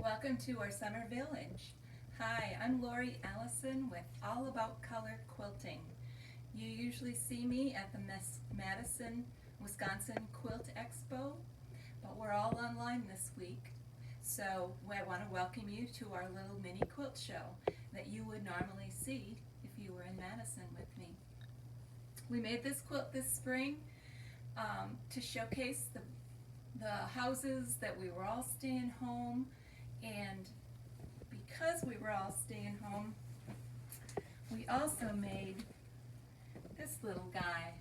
welcome to our summer village. Hi, I'm Lori Allison with All About Color Quilting. You usually see me at the Madison, Wisconsin Quilt Expo, but we're all online this week. So I want to welcome you to our little mini quilt show that you would normally see if you were in Madison with me. We made this quilt this spring to showcase the houses that we were all staying home, and because we were all staying home, we also made this little guy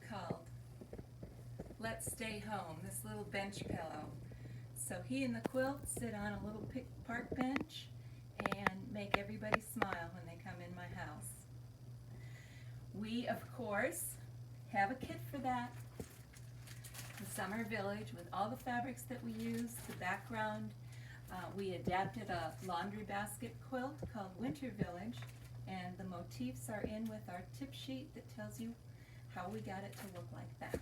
called Let's Stay Home, this little bench pillow. So he and the quilt sit on a little park bench and make everybody smile when they come in my house. We, of course, have a kit for that. The summer village with all the fabrics that we use, the background. We adapted a laundry basket quilt called Winter Village, and the motifs are in with our tip sheet that tells you how we got it to look like that.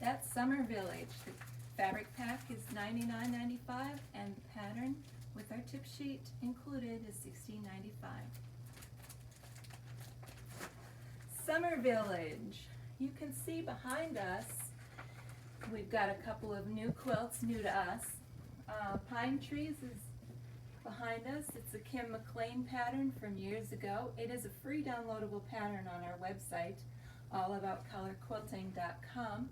That's Summer Village. The fabric pack is $99.95 and the pattern with our tip sheet included is $16.95. Summer Village. You can see behind us, we've got a couple of new quilts, new to us. Pine Trees is behind us. It's a Kim McLean pattern from years ago. It is a free downloadable pattern on our website, allaboutcolorquilting.com.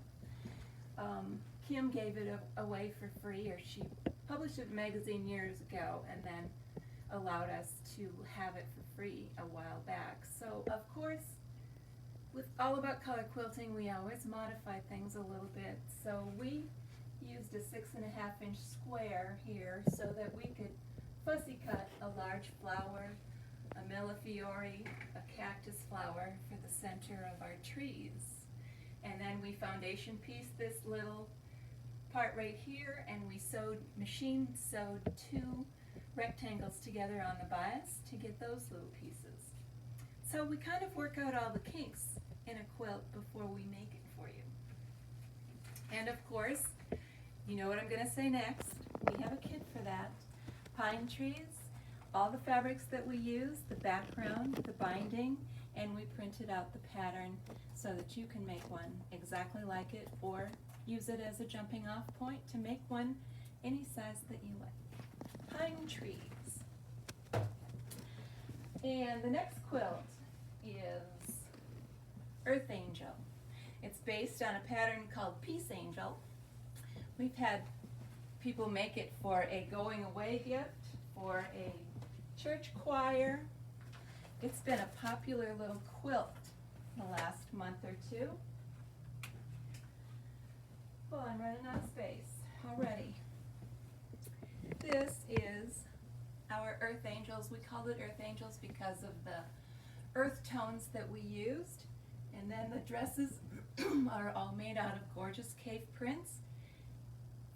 Kim gave it away for free, or she published it in a magazine years ago and then allowed us to have it for free a while back. So, of course, with All About Color Quilting, we always modify things a little bit. So we used a 6.5-inch square here so that we could fussy cut a large flower, a millefiori, a cactus flower for the center of our trees. And then we foundation pieced this little part right here, and we machine sewed 2 rectangles together on the bias to get those little pieces. So we kind of work out all the kinks in a quilt before we make it for you. And of course, you know what I'm going to say next. We have a kit for that. Pine trees, all the fabrics that we use, the background, the binding, and we printed out the pattern so that you can make one exactly like it or use it as a jumping off point to make one any size that you like. Pine trees. And the next quilt is Earth Angel. It's based on a pattern called Peace Angel. We've had people make it for a going away gift, for a church choir. It's been a popular little quilt the last month or two. Oh, I'm running out of space already. This is our Earth Angels. We called it Earth Angels because of the earth tones that we used. And then the dresses are all made out of gorgeous cave prints.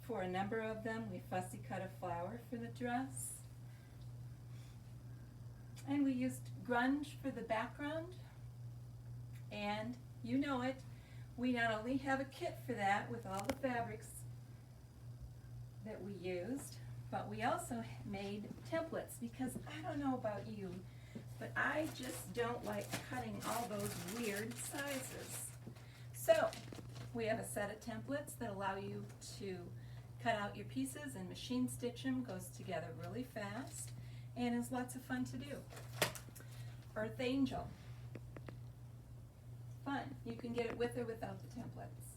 For a number of them, we fussy cut a flower for the dress. And we used grunge for the background. And you know it, we not only have a kit for that with all the fabrics that we used, but we also made templates because I don't know about you, but I just don't like cutting all those weird sizes. So we have a set of templates that allow you to cut out your pieces and machine stitch them. Goes together really fast and is lots of fun to do. Earth Angel. Fun. You can get it with or without the templates.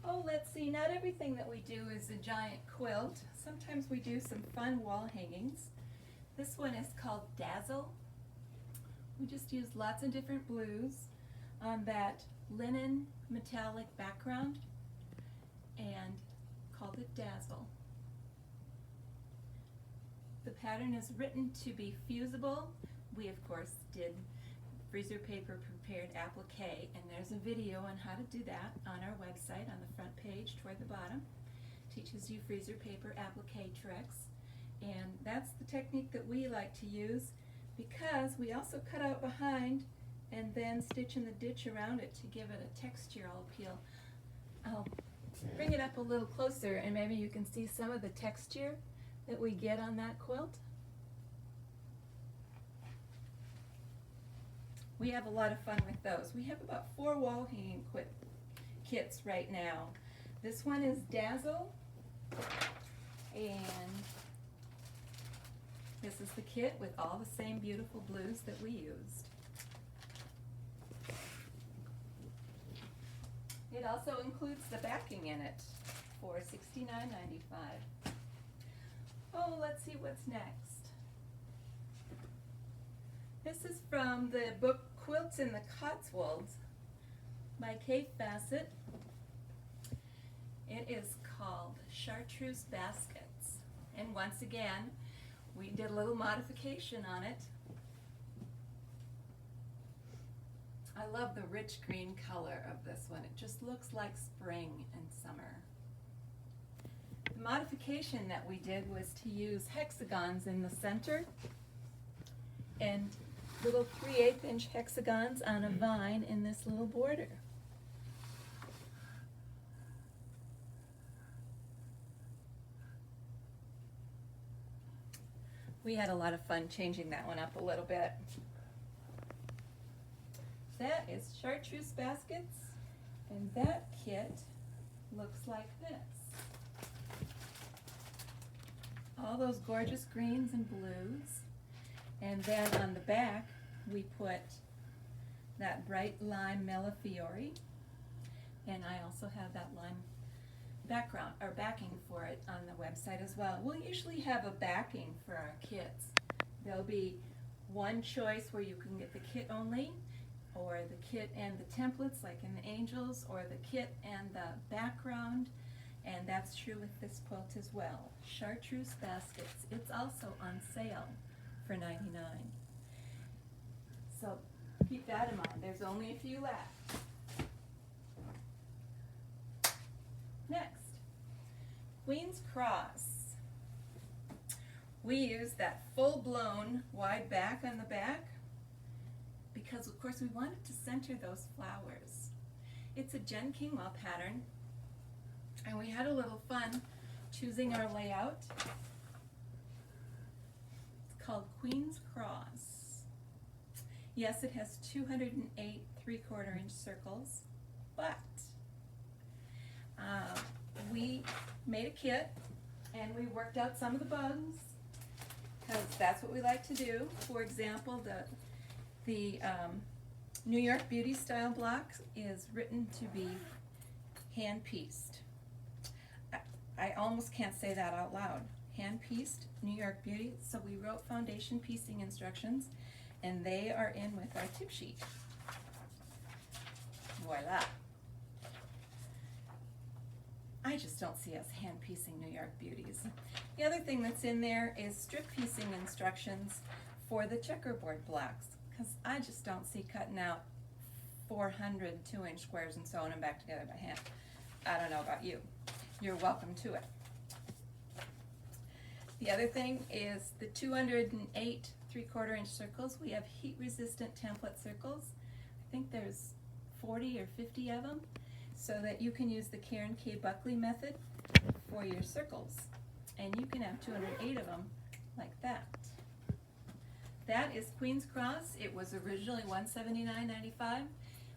Oh, let's see. Not everything that we do is a giant quilt. Sometimes we do some fun wall hangings. This one is called Dazzle. We just used lots of different blues on that linen metallic background and called it Dazzle. The pattern is written to be fusible. We, of course, did freezer paper prepared applique, and there's a video on how to do that on our website on the front page toward the bottom. Teaches you freezer paper applique tricks, and that's the technique that we like to use because we also cut out behind and then stitch in the ditch around it to give it a textural appeal. I'll bring it up a little closer and maybe you can see some of the texture that we get on that quilt. We have a lot of fun with those. We have about 4 wall hanging kits right now. This one is Dazzle, and this is the kit with all the same beautiful blues that we used. It also includes the backing in it for $69.95. Oh, let's see what's next. This is from the book Quilts in the Cotswolds by Kate Bassett. It is called Chartreuse Baskets. And once again, we did a little modification on it. I love the rich green color of this one. It just looks like spring and summer. The modification that we did was to use hexagons in the center and little 3/8 inch hexagons on a vine in this little border. We had a lot of fun changing that one up a little bit. That is Chartreuse Baskets, and that kit looks like this. All those gorgeous greens and blues, and then on the back we put that bright lime Millefiori, and I also have that lime background or backing for it on the website as well. We'll usually have a backing for our kits. There'll be one choice where you can get the kit only, or the kit and the templates like in the Angels, or the kit and the background, and that's true with this quilt as well. Chartreuse Baskets. It's also on sale for $99. So keep that in mind. There's only a few left. Next, Queen's Cross. We use that full-blown wide back on the back because of course we wanted to center those flowers. It's a Jen Kingwell pattern, and we had a little fun choosing our layout. It's called Queen's Cross. Yes, it has 208 3/4 inch circles, but we made a kit and we worked out some of the bugs because that's what we like to do. For example, the New York Beauty style block is written to be hand-pieced. I almost can't say that out loud. Hand-pieced New York Beauty. So we wrote foundation piecing instructions, and they are in with our tip sheet. Voila. I just don't see us hand piecing New York Beauties. The other thing that's in there is strip piecing instructions for the checkerboard blocks, because I just don't see cutting out 400 2-inch squares and sewing them back together by hand. I don't know about you. You're welcome to it. The other thing is the 208 3/4 inch circles. We have heat resistant template circles. I think there's 40 or 50 of them, so that you can use the Karen K. Buckley method for your circles. And you can have 208 of them like that. That is Queen's Cross. It was originally $179.95.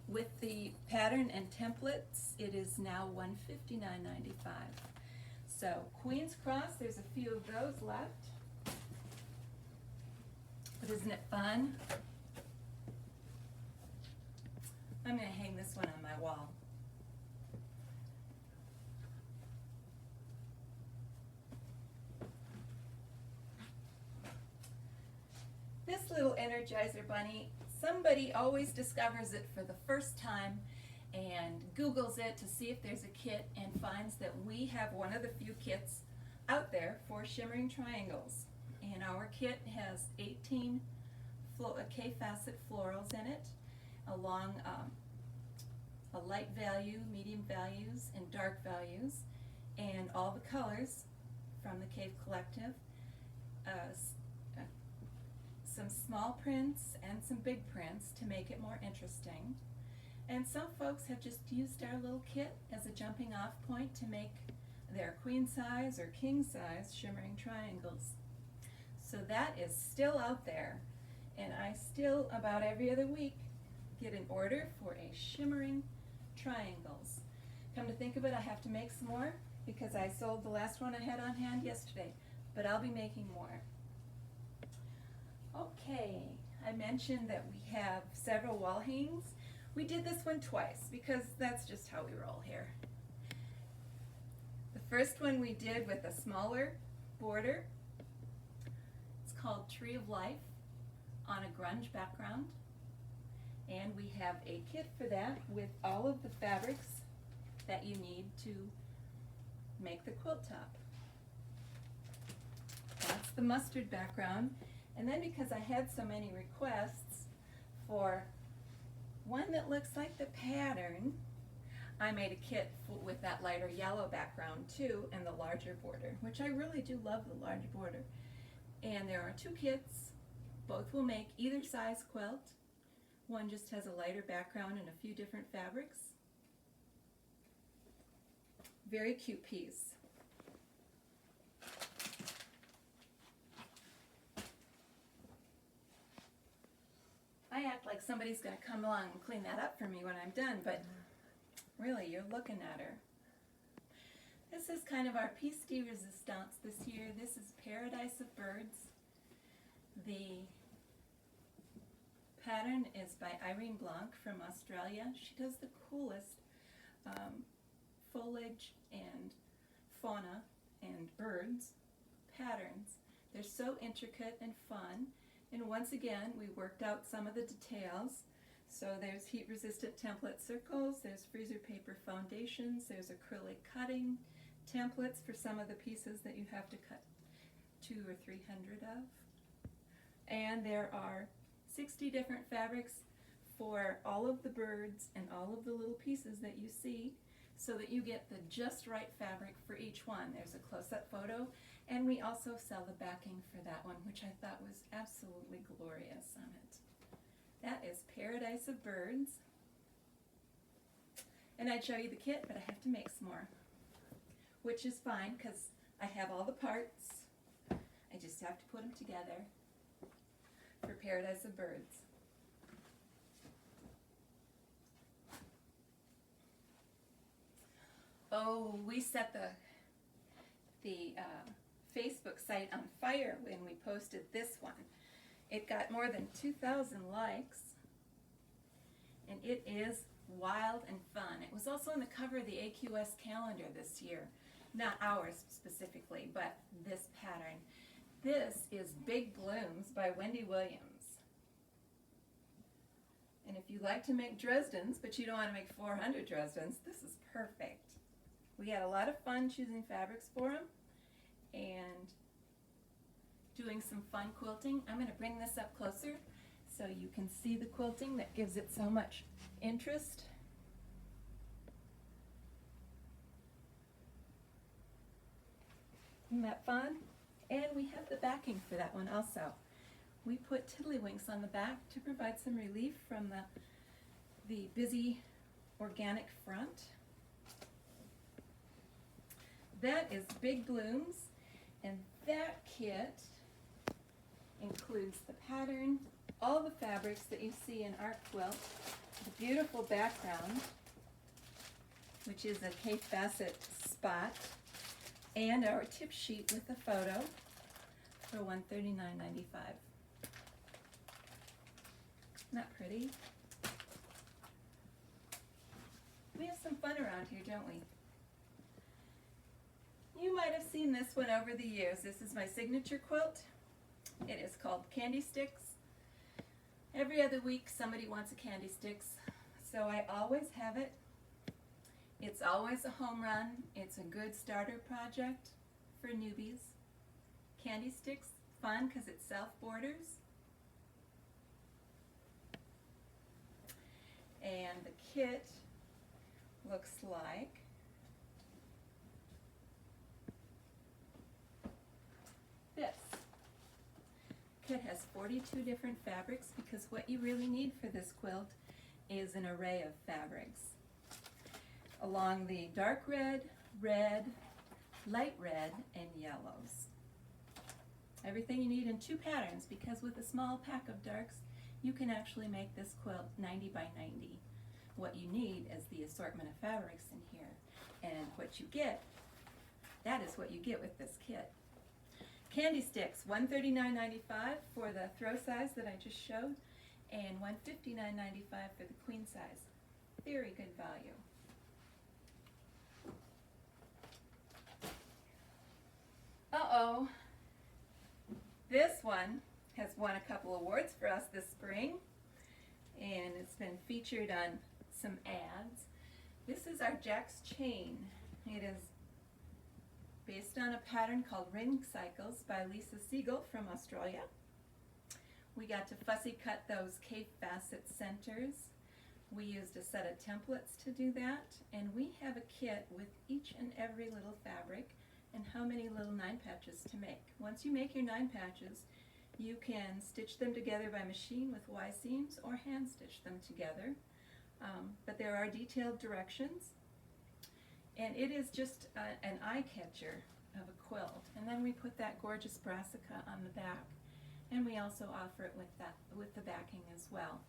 With the pattern and templates, it is now $159.95. So Queen's Cross, there's a few of those left. But isn't it fun? I'm going to hang this one on my wall. This little Energizer bunny, somebody always discovers it for the first time and Googles it to see if there's a kit and finds that we have one of the few kits out there for Shimmering Triangles. And our kit has 18 K-facet florals in it, along a light value, medium values, and dark values, and all the colors from the Cave Collective. some small prints and some big prints to make it more interesting. And some folks have just used our little kit as a jumping off point to make their queen size or king size shimmering triangles. So that is still out there, and I still about every other week get an order for a shimmering triangles. Come to think of it, I have to make some more because I sold the last one I had on hand yesterday, but I'll be making more. Okay, I mentioned that we have several wall hangings. We did this one twice because that's just how we roll here. The first one we did with a smaller border. It's called Tree of Life on a grunge background. And we have a kit for that with all of the fabrics that you need to make the quilt top. That's the mustard background. And then because I had so many requests for one that looks like the pattern, I made a kit with that lighter yellow background too and the larger border, which I really do love the large border. And there are two kits. Both will make either size quilt. One just has a lighter background and a few different fabrics. Very cute piece. I act like somebody's going to come along and clean that up for me when I'm done, but really, you're looking at her. This is kind of our piece de resistance this year. This is Paradise of Birds. The pattern is by Irene Blanc from Australia. She does the coolest foliage and fauna and birds patterns. They're so intricate and fun. And once again, we worked out some of the details. So there's heat-resistant template circles, there's freezer paper foundations, there's acrylic cutting templates for some of the pieces that you have to cut 200 or 300 of. And there are 60 different fabrics for all of the birds and all of the little pieces that you see so that you get the just right fabric for each one. There's a close-up photo, and we also sell the backing for that one, which I thought was absolutely glorious on it. That is Paradise of Birds. And I'd show you the kit, but I have to make some more, which is fine because I have all the parts. I just have to put them together for Paradise of Birds. Oh, we set the Facebook site on fire when we posted this one. It got more than 2,000 likes, and it is wild and fun. It was also on the cover of the AQS calendar this year. Not ours specifically, but this pattern. This is Big Blooms by Wendy Williams. And if you like to make Dresdens, but you don't want to make 400 Dresdens, this is perfect. We had a lot of fun choosing fabrics for them and doing some fun quilting. I'm going to bring this up closer so you can see the quilting that gives it so much interest. Isn't that fun? And we have the backing for that one also. We put tiddlywinks on the back to provide some relief from the busy organic front. That is Big Blooms, and that kit includes the pattern, all the fabrics that you see in our quilt, the beautiful background, which is a Kate Bassett spot, and our tip sheet with the photo for $139.95. Isn't that pretty? We have some fun around here, don't we? You might have seen this one over the years. This is my signature quilt. It is called Candy Sticks. Every other week somebody wants a Candy Sticks, so I always have it. It's always a home run. It's a good starter project for newbies. Candy Sticks, fun because it self-borders. And the kit looks like this. Kit has 42 different fabrics because what you really need for this quilt is an array of fabrics. Along the dark red, red, light red, and yellows. Everything you need in 2 patterns, because with a small pack of darks, you can actually make this quilt 90 by 90. What you need is the assortment of fabrics in here. And what you get, that is what you get with this kit. Candy sticks, $139.95 for the throw size that I just showed, and $159.95 for the queen size. Very good value. Uh-oh. This one has won a couple awards for us this spring, and it's been featured on some ads. This is our Jack's Chain. It is based on a pattern called Ring Cycles by Lisa Siegel from Australia. We got to fussy cut those cape facet centers. We used a set of templates to do that, and we have a kit with each and every little fabric and how many little 9 patches to make. Once you make your 9 patches, you can stitch them together by machine with Y seams or hand stitch them together. But there are detailed directions, and it is just an eye catcher of a quilt. And then we put that gorgeous brassica on the back, and we also offer it with the backing as well.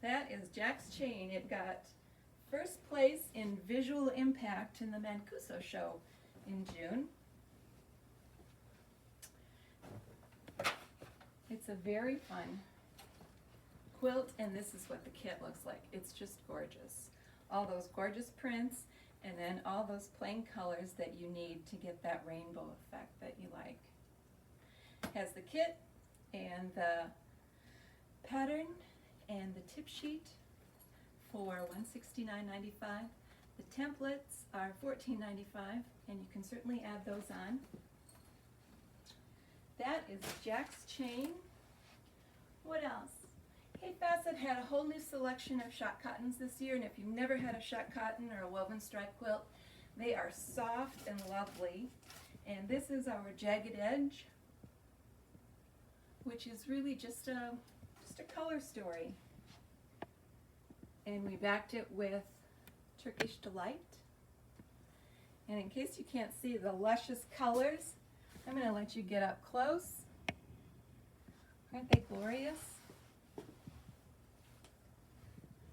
That is Jack's Chain. It got first place in visual impact in the Mancuso show in June. It's a very fun quilt, and this is what the kit looks like. It's just gorgeous. All those gorgeous prints, and then all those plain colors that you need to get that rainbow effect that you like. It has the kit and the pattern and the tip sheet for $169.95. The templates are $14.95, and you can certainly add those on. That is Jack's Chain. What else? Kate Bassett had a whole new selection of shot cottons this year, and if you've never had a shot cotton or a woven stripe quilt, they are soft and lovely. And this is our jagged edge, which is really just a color story. And we backed it with Turkish Delight. And in case you can't see the luscious colors, I'm going to let you get up close. Aren't they glorious?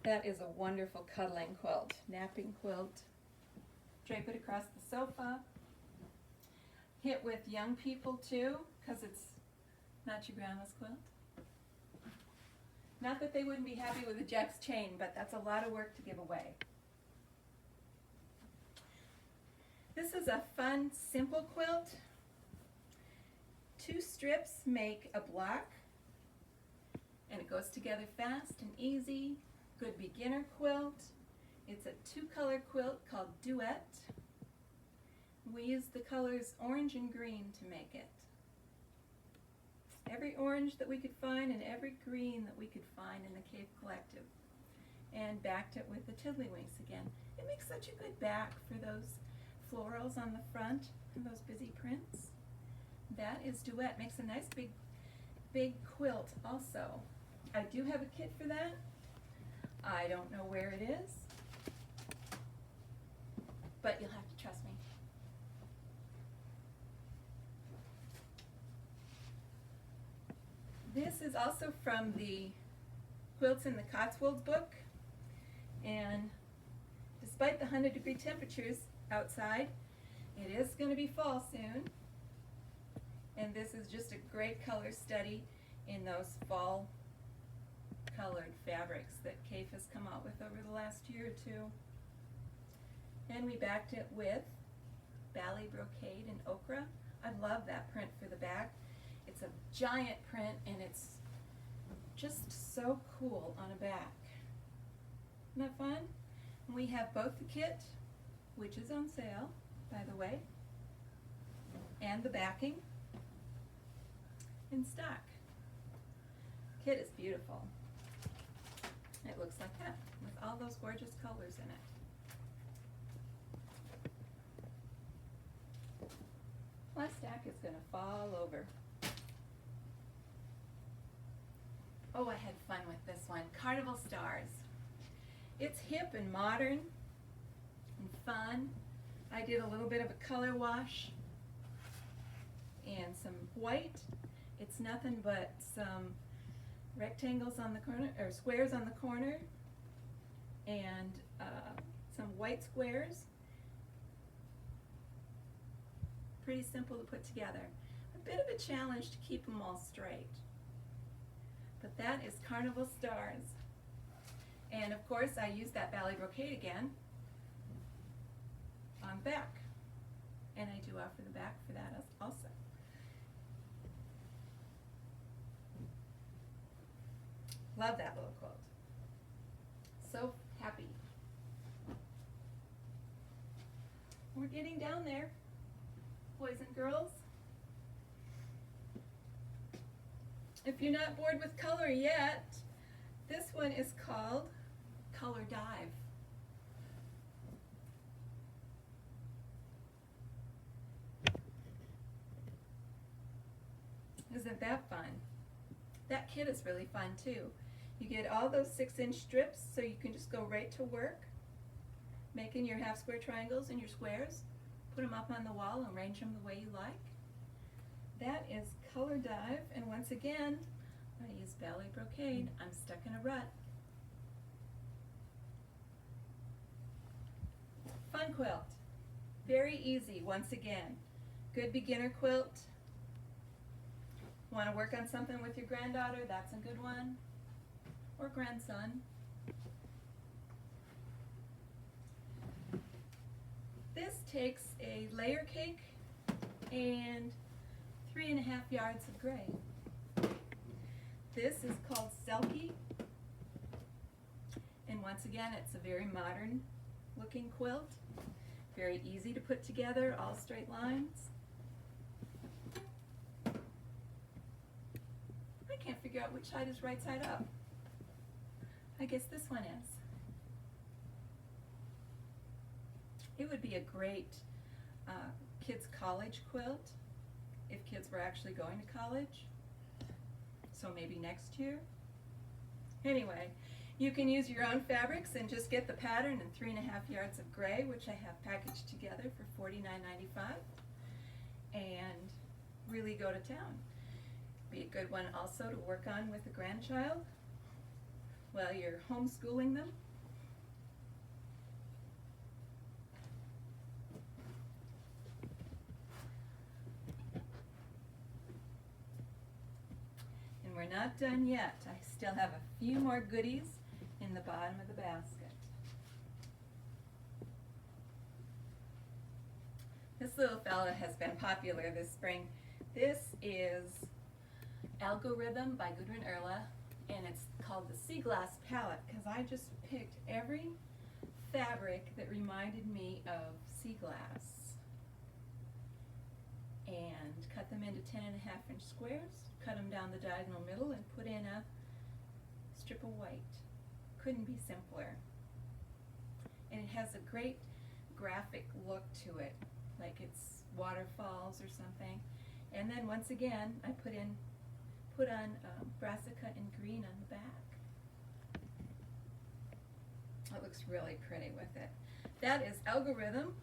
That is a wonderful cuddling quilt, napping quilt. Drape it across the sofa. Hit with young people too, because it's not your grandma's quilt. Not that they wouldn't be happy with a Jack's Chain, but that's a lot of work to give away. This is a fun, simple quilt. 2 strips make a block, and it goes together fast and easy. Good beginner quilt. It's a 2-color quilt called Duet. We used the colors orange and green to make it. Every orange that we could find and every green that we could find in the Cave Collective. And backed it with the tiddlywinks again. It makes such a good back for those florals on the front and those busy prints. That is Duet. Makes a nice big quilt also. I do have a kit for that. I don't know where it is, but you'll have to trust me. This is also from the Quilts in the Cotswolds book, and despite the 100-degree temperatures outside, it is going to be fall soon, and this is just a great color study in those fall colored fabrics that Kate has come out with over the last year or 2. And we backed it with Bally Brocade and Ochre. I love that print for the back. It's a giant print, and it's just so cool on a back. Isn't that fun? And we have both the kit, which is on sale, by the way, and the backing in stock. Kit is beautiful. It looks like that, with all those gorgeous colors in it. My stack is going to fall over. Oh, I had fun with this one. Carnival Stars. It's hip and modern and fun. I did a little bit of a color wash and some white. It's nothing but some rectangles on the corner, or squares on the corner, and some white squares. Pretty simple to put together. A bit of a challenge to keep them all straight. But that is Carnival Stars. And of course I used that ballet brocade again on the back. And I do offer the back for that also. Love that little quilt. So happy. We're getting down there, boys and girls. If you're not bored with color yet, this one is called Color Dive. Isn't that fun? That kit is really fun too. You get all those 6-inch strips, so you can just go right to work making your half square triangles and your squares. Put them up on the wall and arrange them the way you like. That is Color Dive, and once again, I use ballet brocade. I'm stuck in a rut. Fun quilt. Very easy, once again. Good beginner quilt. Want to work on something with your granddaughter? That's a good one. Or grandson. This takes a layer cake and 3.5 yards of gray. This is called Selkie. And once again, it's a very modern looking quilt. Very easy to put together, all straight lines. I can't figure out which side is right side up. I guess this one is. It would be a great kids' college quilt if kids were actually going to college. So maybe next year. Anyway, you can use your own fabrics and just get the pattern and 3.5 yards of gray, which I have packaged together for $49.95, and really go to town. Be a good one also to work on with a grandchild while you're homeschooling them. And we're not done yet. I still have a few more goodies in the bottom of the basket. This little fella has been popular this spring. This is Algorithm by Gudrun Erla, and it's called the Sea Glass Palette because I just picked every fabric that reminded me of sea glass and cut them into 10.5-inch squares, cut them down the diagonal middle, and put in a strip of white. Couldn't be simpler. And it has a great graphic look to it, like it's waterfalls or something. And then once again, I put on brassica and green on the back. It looks really pretty with it. That is Algorithm,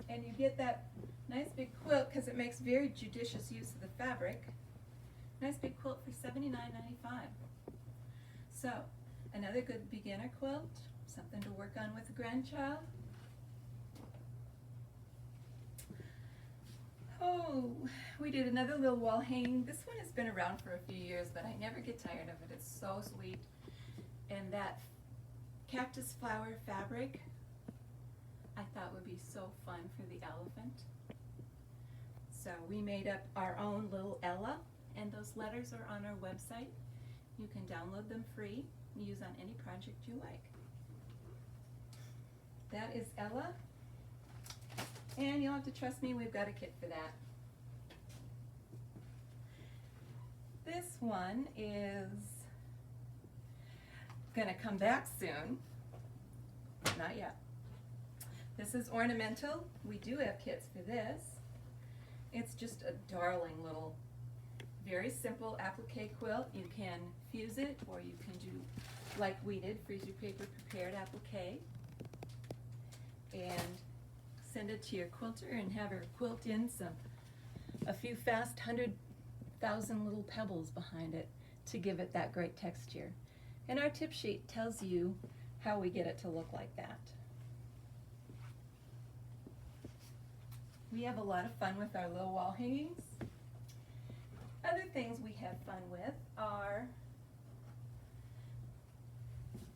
and you get that nice big quilt because it makes very judicious use of the fabric. Nice big quilt for $79.95. So, another good beginner quilt, something to work on with a grandchild. Oh, we did another little wall hanging. This one has been around for a few years, but I never get tired of it. It's so sweet. And that cactus flower fabric, I thought would be so fun for the elephant. So we made up our own little Ella, and those letters are on our website. You can download them free and use on any project you like. That is Ella. And you'll have to trust me, we've got a kit for that. This one is gonna come back soon. Not yet. This is Ornamental. We do have kits for this. It's just a darling little, very simple applique quilt. You can fuse it, or you can do like we did, freezer paper prepared applique, and send it to your quilter and have her quilt in a few fast 100,000 little pebbles behind it to give it that great texture. And our tip sheet tells you how we get it to look like that. We have a lot of fun with our little wall hangings. Other things we have fun with are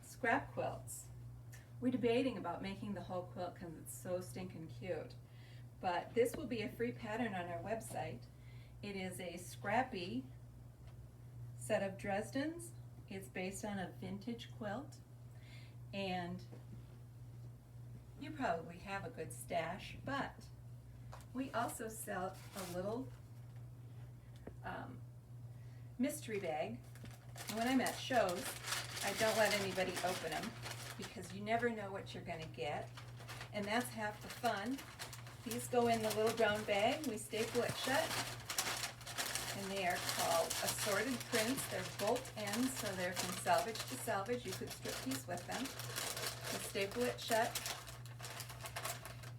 scrap quilts. We're debating about making the whole quilt because it's so stinking cute. But this will be a free pattern on our website. It is a scrappy set of Dresdens. It's based on a vintage quilt. And you probably have a good stash, but we also sell a little mystery bag. And when I'm at shows, I don't let anybody open them because you never know what you're going to get. And that's half the fun. These go in the little brown bag. We staple it shut. And they are called Assorted Prints. They're bolt ends, so they're from salvage to salvage. You could strip these with them. You staple it shut.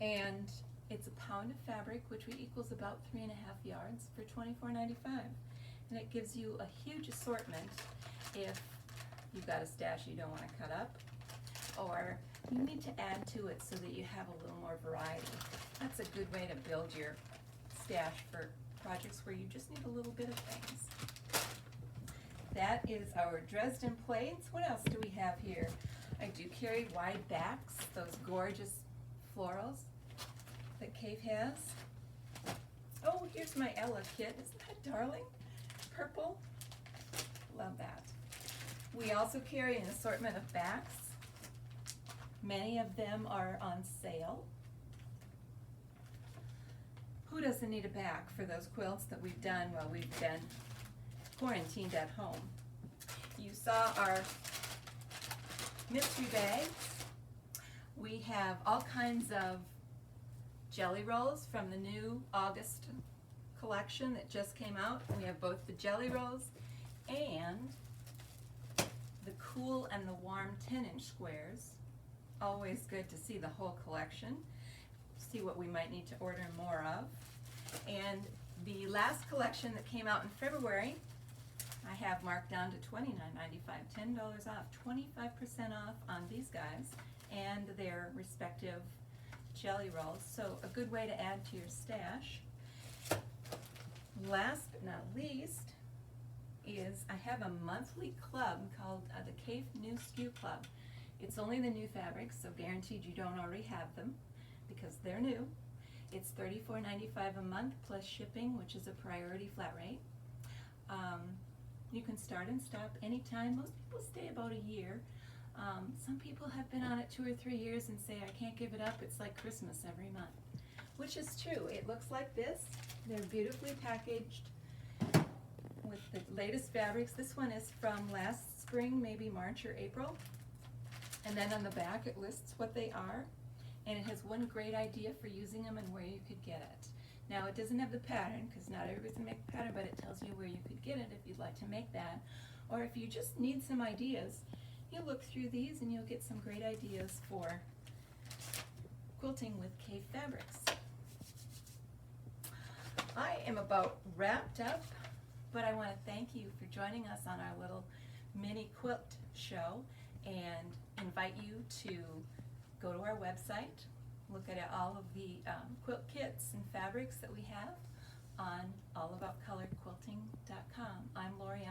And it's a pound of fabric, which equals about 3.5 yards for $24.95. And it gives you a huge assortment if you've got a stash you don't want to cut up, or you need to add to it so that you have a little more variety. That's a good way to build your stash for projects where you just need a little bit of things. That is our Dresden plates. What else do we have here? I do carry wide backs, those gorgeous florals that Cave has. Oh, here's my Ella kit. Isn't that darling? Purple. Love that. We also carry an assortment of backs. Many of them are on sale. Who doesn't need a back for those quilts that we've done while we've been quarantined at home? You saw our mystery bags. We have all kinds of jelly rolls from the new August collection that just came out. We have both the jelly rolls and the cool and the warm 10-inch squares. Always good to see the whole collection, see what we might need to order more of. And the last collection that came out in February, I have marked down to $29.95, $10 off, 25% off on these guys and their respective jelly rolls. So a good way to add to your stash. Last but not least is I have a monthly club called the Cave New SKU Club. It's only the new fabrics, so guaranteed you don't already have them because they're new. It's $34.95 a month plus shipping, which is a priority flat rate. You can start and stop anytime. Most people stay about a year. Some people have been on it 2 or 3 years and say, I can't give it up. It's like Christmas every month, which is true. It looks like this. They're beautifully packaged with the latest fabrics. This one is from last spring, maybe March or April. And then on the back it lists what they are. And it has one great idea for using them and where you could get it. Now it doesn't have the pattern because not everybody's going to make the pattern, but it tells you where you could get it if you'd like to make that. Or if you just need some ideas, you look through these and you'll get some great ideas for quilting with Cave fabrics. I am about wrapped up, but I want to thank you for joining us on our little mini quilt show and invite you to go to our website, look at all of the quilt kits and fabrics that we have on allaboutcoloredquilting.com. I'm Lori